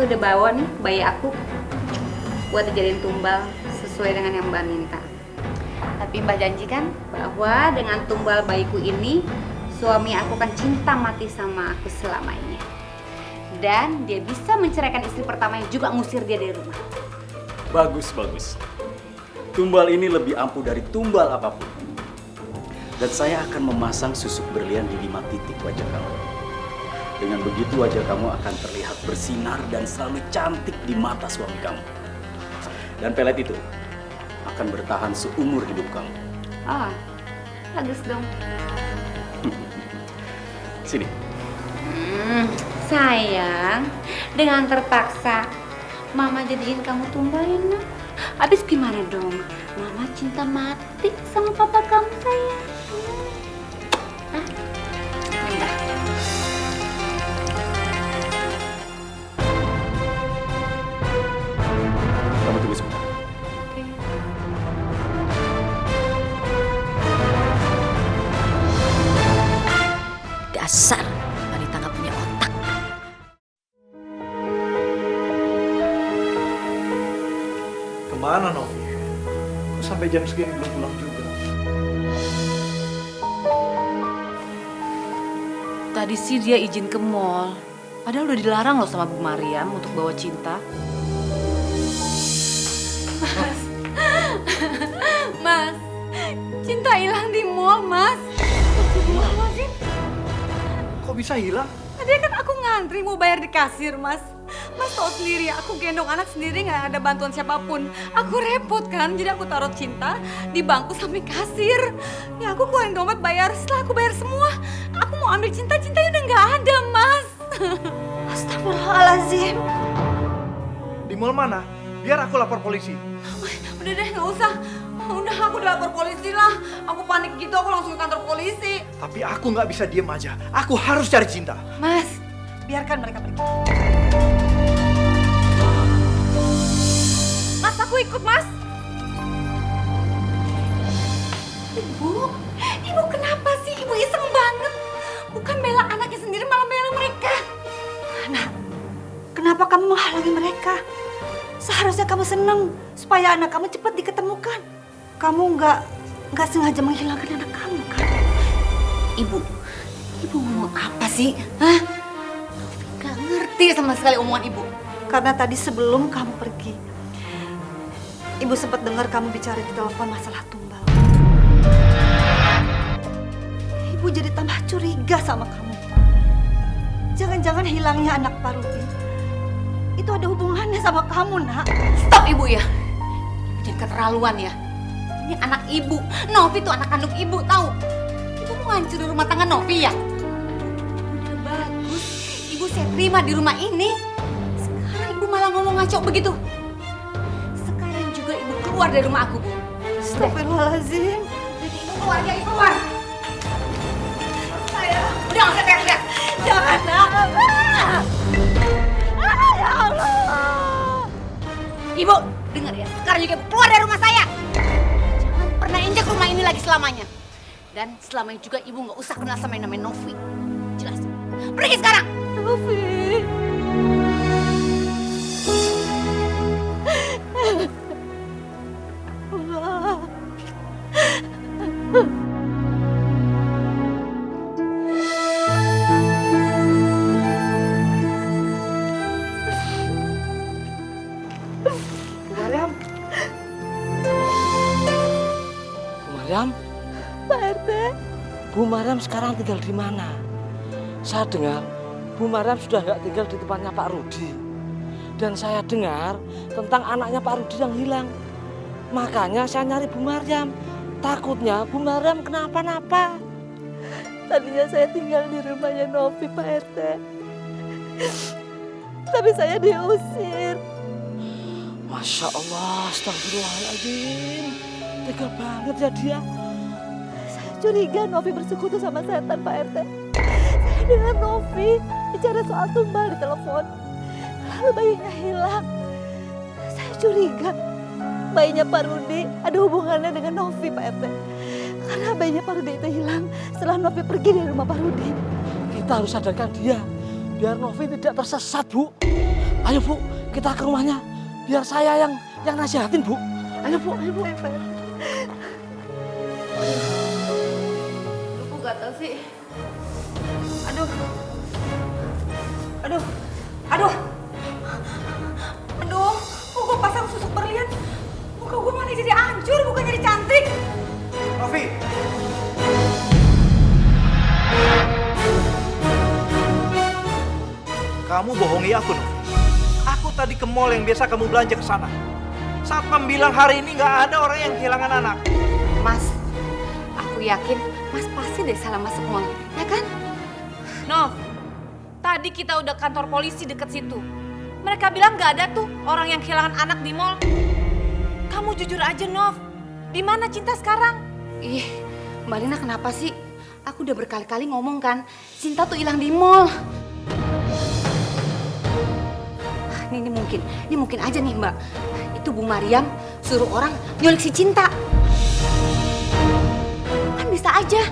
udah bawa nih bayi aku buat dijadiin tumbal sesuai dengan yang Mbak minta. Tapi Mbak janjikan bahwa dengan tumbal bayiku ini suami aku akan cinta mati sama aku selamanya. Dan dia bisa menceraikan istri pertama yang juga ngusir dia dari rumah. Bagus, bagus. Tumbal ini lebih ampuh dari tumbal apapun. Dan saya akan memasang susuk berlian di 5 titik wajah kamu. Dengan begitu wajah kamu akan terlihat bersinar dan selalu cantik di mata suami kamu. Dan pelet itu akan bertahan seumur hidup kamu. Oh, bagus dong. Sini. Sayang, dengan terpaksa Mama jadiin kamu tumbalin. Habis gimana dong? Mama cinta mati sama papa kamu, sayang. Hah? Enggak. Kamu tunggu sebentar. Oke. Dasar wanita nggak punya otak. Kemana Novi? Kok sampai jam segini belum pulang juga? Tadi sih dia izin ke mall. Padahal udah dilarang loh sama Bu Mariam untuk bawa Cinta. Mas, Cinta hilang di mall, Mas. Astagfirullahaladzim. Kok bisa hilang? Tadi kan aku ngantri mau bayar di kasir, Mas. Mas tahu sendiri, aku gendong anak sendiri nggak ada bantuan siapapun. Aku repot kan, jadi aku taruh Cinta di bangku samping kasir. Ya aku keluarin dompet bayar, setelah aku bayar semua, aku mau ambil Cintanya udah nggak ada, Mas. Astagfirullahaladzim. Di mall mana? Biar aku lapor polisi. Udah deh, nggak usah. Udah, aku udah lapor polisi lah. Aku panik gitu, aku langsung ke kantor polisi. Tapi aku nggak bisa diem aja. Aku harus cari Cinta. Mas, biarkan mereka pergi. Mas, aku ikut, Mas. Ibu kenapa sih? Ibu iseng banget. Bukan bela anaknya sendiri, malah bela mereka. Nak, kenapa kamu menghalangi mereka? Seharusnya kamu senang supaya anak kamu cepat diketemukan. Kamu nggak sengaja menghilangkan anak kamu kan? Ibu ngomong apa sih? Hah? Gak ngerti sama sekali omongan ibu. Karena tadi sebelum kamu pergi, ibu sempat dengar kamu bicara di telepon masalah tumbal. Ibu jadi tambah curiga sama kamu. Jangan-jangan hilangnya anak Pak Rudi itu ada hubungannya sama kamu, Nak. Stop, Ibu ya. Ibu jadi keterlaluan ya. Ini anak ibu. Novi tuh anak kandung ibu, tahu? Ibu mau ngancurin rumah tangga Novi ya? Udah bagus. Ibu saya terima di rumah ini. Sekarang ibu malah ngomong ngaco begitu. Sekarang juga ibu keluar dari rumah aku, Bu. Astagfirullahaladzim. Jadi ibu keluar, ya ibu keluar. Saya udah nggak usah teriak-teriak. Jangan, Nak. Ya Allah. Ibu, dengar ya. Sekarang juga ibu keluar dari rumah saya. Jangan pernah injak rumah ini lagi selamanya. Dan selamanya juga ibu nggak usah kenal sama yang namanya Novi. Jelas. Pergi sekarang. Novi. Allah. Bu Mariam? Pak RT. Bu Mariam sekarang tinggal di mana? Saya dengar Bu Mariam sudah nggak tinggal di tempatnya Pak Rudi. Dan saya dengar tentang anaknya Pak Rudi yang hilang. Makanya saya nyari Bu Mariam. Takutnya Bu Mariam kenapa-napa. Tadinya saya tinggal di rumahnya Novi, Pak RT. Tapi saya diusir. Masya Allah, astagfirullahaladzim. Tega banget ya dia. Saya curiga Novi bersekutu sama setan, Pak RT. Saya dengar Novi bicara soal tumbal di telepon. Lalu bayinya hilang. Saya curiga bayinya Pak Rudi ada hubungannya dengan Novi, Pak RT. Karena bayinya Pak Rudi itu hilang setelah Novi pergi dari rumah Pak Rudi. Kita harus sadarkan dia. Biar Novi tidak tersesat, Bu. Ayo Bu, kita ke rumahnya. Biar saya yang nasihatin Bu. Ayo Bu, ayo Bu. Aku gatel sih. Aduh. Aduh. Aduh. Aduh, kok gue pasang susuk berlian? Muka gue malah jadi hancur, bukan jadi cantik. Novi! Kamu bohongi aku, Novi. Aku tadi ke mall yang biasa kamu belanja ke sana. Satpam bilang hari ini nggak ada orang yang kehilangan anak. Mas, aku yakin Mas pasti deh salah masuk mall, ya kan? Nov, tadi kita udah kantor polisi deket situ. Mereka bilang nggak ada tuh orang yang kehilangan anak di mall. Kamu jujur aja, Nov. Di mana Cinta sekarang? Ih, Mbak Lina kenapa sih? Aku udah berkali-kali ngomong kan, Cinta tuh hilang di mall. Ini mungkin aja nih Mbak. Itu Bu Mariam suruh orang nyulik si Cinta. Kan bisa aja.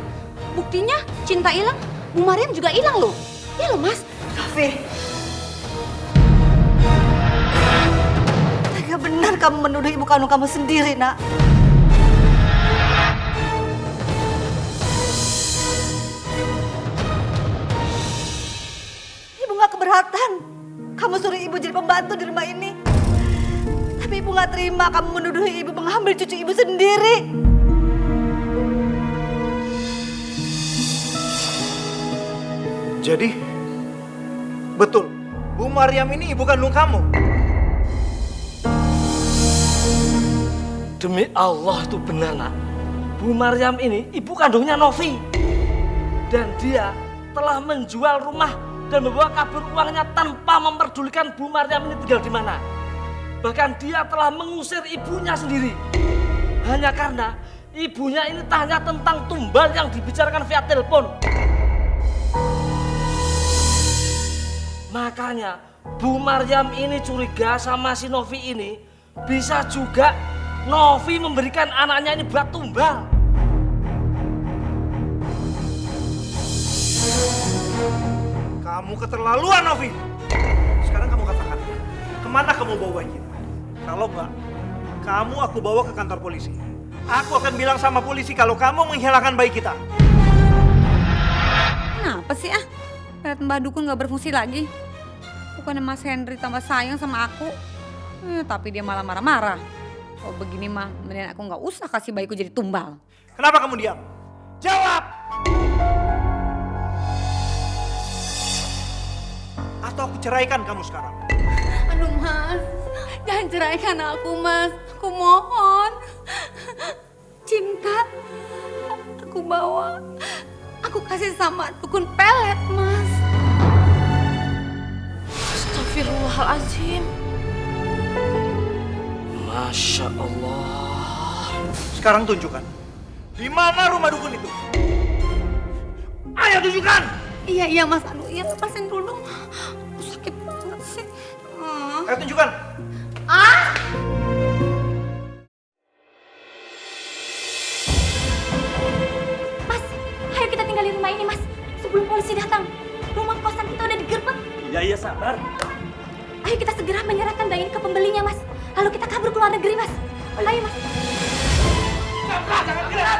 Buktinya Cinta hilang, Bu Mariam juga hilang loh. Iya loh Mas. Novi. Tega benar kamu menuduh ibu kandung kamu sendiri, Nak. Ibu gak keberatan. Kamu suruh ibu jadi pembantu di rumah ini. Tapi ibu gak terima kamu menuduh ibu mengambil cucu ibu sendiri. Jadi, betul, Bu Mariam ini ibu kandung kamu. Demi Allah itu benar Nak. Bu Mariam ini ibu kandungnya Novi. Dan dia telah menjual rumah dan membawa kabur uangnya tanpa memperdulikan Bu Mariam ini tinggal di mana. Bahkan dia telah mengusir ibunya sendiri. Hanya karena ibunya ini tanya tentang tumbal yang dibicarakan via telepon. Makanya Bu Mariam ini curiga sama si Novi ini. Bisa juga Novi memberikan anaknya ini buat tumbal. Kamu keterlaluan, Novi. Sekarang kamu katakan, kemana kamu bawa bayi kita? Kalau enggak, kamu aku bawa ke kantor polisi. Aku akan bilang sama polisi kalau kamu menghilangkan bayi kita. Kenapa sih Lihat Mbak Dukun gak berfungsi lagi. Bukannya Mas Henry tambah sayang sama aku. Tapi dia malah marah-marah. Oh begini mah, mendingan aku gak usah kasih bayiku jadi tumbal. Kenapa kamu diam? Jawab! Atau aku ceraikan kamu sekarang. Aduh Mas, jangan ceraikan aku Mas. Aku mohon. Cinta, aku bawa. Aku kasih sama dukun pelet Mas. Astagfirullahaladzim. Masya Allah. Sekarang tunjukkan, di mana rumah dukun itu? Ayo tunjukkan! Iya Mas, aduh iya lepasin dulu. Sakit banget sih. Ayo tunjukkan! Mas, ayo kita tinggal di rumah ini Mas. Sebelum polisi datang. Rumah kosan kita udah digerebek. Iya, sabar. Ayo kita segera menyerahkan bayi ini ke pembelinya Mas. Lalu kita kabur ke luar negeri Mas. Ayo Mas. Jangan gerak!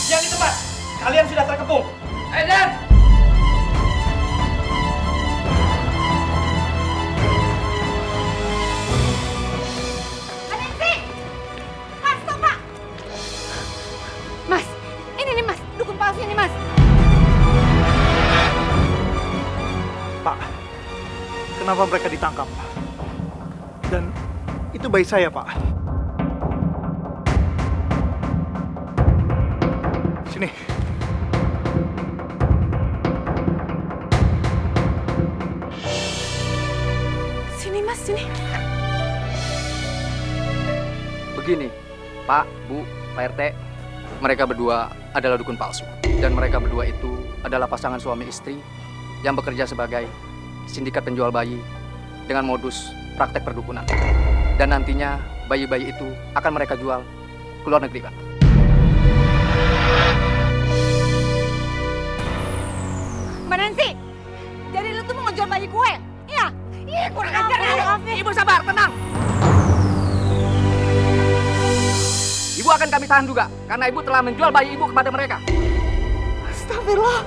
Yang di tempat, kalian sudah terkepung. Eden! Mas, stop Pak. Mas, ini nih Mas, dukun palsu ini Mas. Pak, kenapa mereka ditangkap? Dan itu bayi saya, Pak. Sini. Sini Mas, sini. Begini, Pak, Bu, Pak RT, mereka berdua adalah dukun palsu. Dan mereka berdua itu adalah pasangan suami istri yang bekerja sebagai sindikat penjual bayi dengan modus praktek perdukunan. Dan nantinya bayi-bayi itu akan mereka jual ke luar negeri, Pak. Mbak Nancy, jadi lu tuh mau jual bayi gue. Iya. Iya, kurang ajar ya. Ibu sabar, tenang. Ibu akan kami tahan juga, karena ibu telah menjual bayi ibu kepada mereka. Astagfirullah,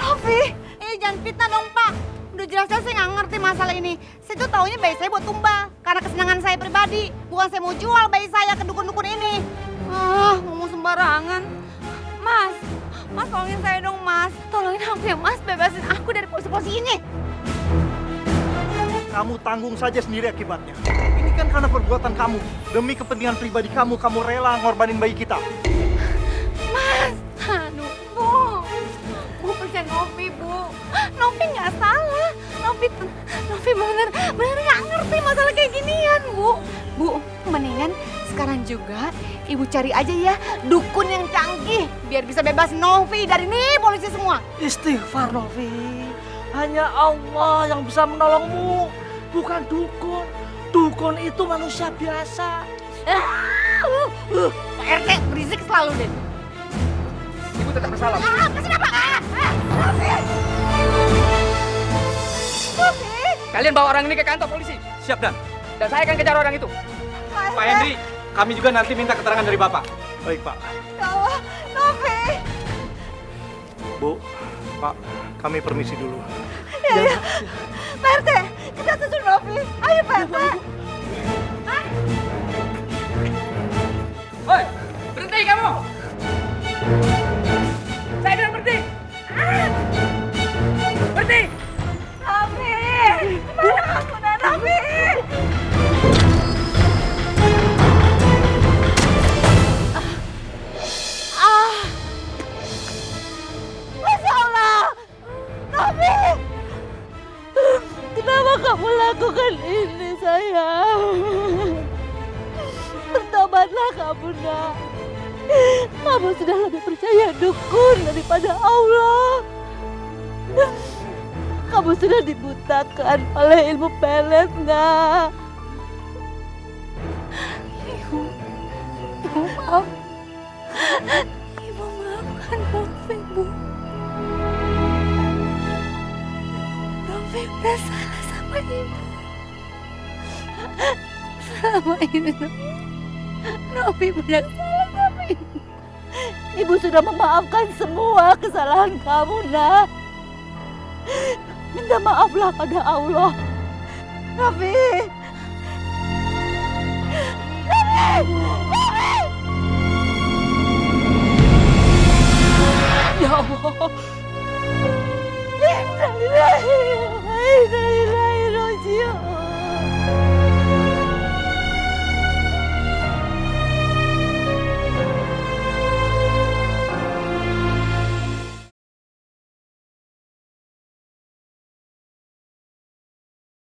Novi. Jangan fitnah dong, Pak. Udah jelas-jelas saya nggak ngerti masalah ini. Saya tuh taunya bayi saya buat tumbal. Karena kesenangan saya pribadi. Bukan saya mau jual bayi saya ke dukun-dukun ini. Ngomong sembarangan. Mas tolongin saya dong, Mas. Tolongin aku ya, Mas. Bebasin aku dari polisi-polisi ini. Kamu tanggung saja sendiri akibatnya. Ini kan karena perbuatan kamu. Demi kepentingan pribadi kamu rela ngorbanin bayi kita. Mas, aduh, Bu percaya Novi, Bu. Novi nggak salah. Novi bener nggak ngerti masalah kayak ginian, Bu. Bu, mendingan sekarang juga Ibu cari aja ya dukun yang canggih biar bisa bebas Novi dari nih polisi semua. Istighfar Novi. Hanya Allah yang bisa menolongmu, bukan dukun. Dukun itu manusia biasa. Pak RT berisik selalu deh. Ibu tetap bersalah. Kenapa? Kalian bawa orang ini ke kantor polisi. Siap, Dan. Dan saya akan kejar orang itu. Pak Henry, kami juga nanti minta keterangan dari Bapak. Baik, Pak. Ya Allah, Novi. Bu, Pak, kami permisi dulu. Ya. Pak RT, kita susul Novi. Ayo Pak RT. Hoi, berhenti kamu! Saya bilang berhenti! Berhenti! Novi, mana aku dan Novi? Masya Allah, Novi. Kenapa kamu lakukan ini, sayang? Bertobatlah kamu, nak. Kamu sudah lebih percaya dukun daripada Allah. Kamu sudah dibutakan oleh ilmu pelet, nak. Ibu maaf. Ibu maafkan Novi, Bu. Novi udah salah sama Ibu. Selama ini Novi benar salah sama Ibu. Ibu sudah memaafkan semua kesalahan kamu, nak. Minta maaflah pada Allah. Novi! Ya Allah. Innalillahi